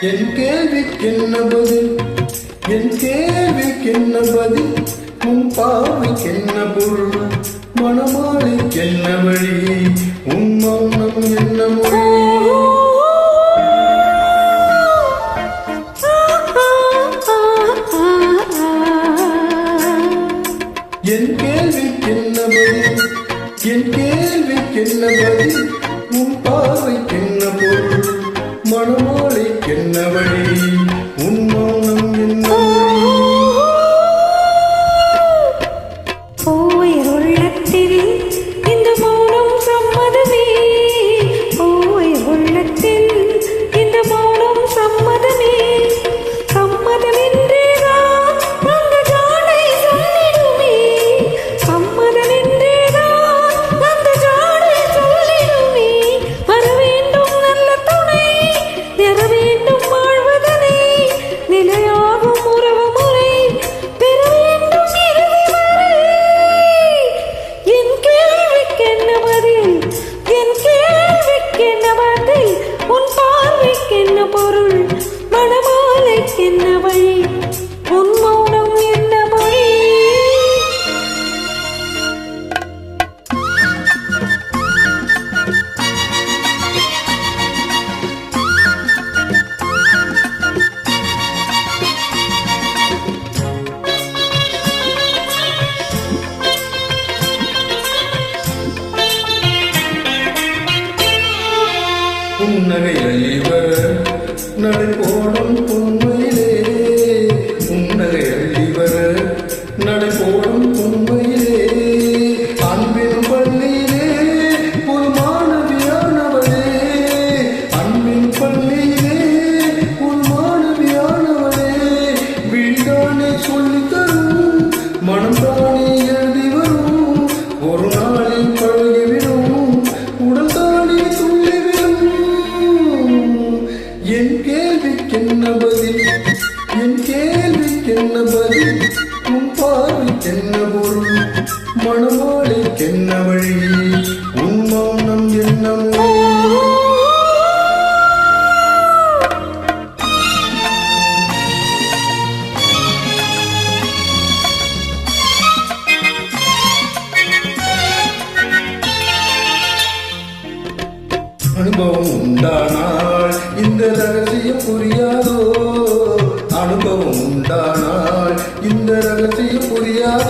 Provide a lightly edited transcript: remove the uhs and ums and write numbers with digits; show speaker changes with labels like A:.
A: என் கேள்விக்கென்ன பதில், என் கேள்விக்கென்ன பதில், உன் பார்வைக்கென்ன பொருள், மணமாலைக்கென்ன வழி, உன் மௌனம் என்ன மொழி? என் கேள்விக்கென்ன பதில், என் கேள்விக்கென்ன பதில், உன் பார்வைக்கென்ன பொருள், மணமாலைக்கென்ன வழி, உன் மௌனம் என்ன மொழி?
B: உள்ளத்தில் இந்த மௌனம் சம்மதமே, உள்ளத்தில் இந்த மௌனம் சம்மதமே, சம்மதம் என்றேதான் அந்த ஜாடை சொல்லிடுமே, சம்மதம் என்றேதான் அந்த ஜாடை சொல்லிடுமே. வர வேண்டும் நல்ல துணை, பெற வேண்டும் வாழ்வதனை, நிலையாகும் உறவு முறை பெற வேண்டும் இறுதி வரை. என் கேள்விக்கென்ன பதில், என் கேள்விக்கென்ன பதில், உன் பார்வைக்கென்ன பொருள், மணமாலைக்கென்ன வழி, உன் மௌனம் என்ன மொழி?
A: புன்னகை அழிவர் நடை போடும் பொன்மையிலே, புன்னகை அழிவர் நடை போடும் பொன்மையிலே, அன்பின் பள்ளியிலே ஒரு மாணவியானவளே, அன்பின் பள்ளியிலே ஒரு மாணவியானவளே, வீடானே சொல்லித் தரும் மனம் தானே எழுதி வரும், ஒரு நாளில் பழகிவிடும் உடல் தானே சொல்லிவிடும். என் கேள்விக்கென்ன பதில், என் கேள்விக்கென்ன பதில், உன் பார்வைக்கென்ன பொருள், மணமாலைக்கென்ன வழி, உன் மௌனம் என்ன மொழி? அனுபவம் உண்டானால் இந்த ரகசியம் புரியாதோ, அனுபவம் உண்டானால் இந்த ரகசியம் புரியாதோ.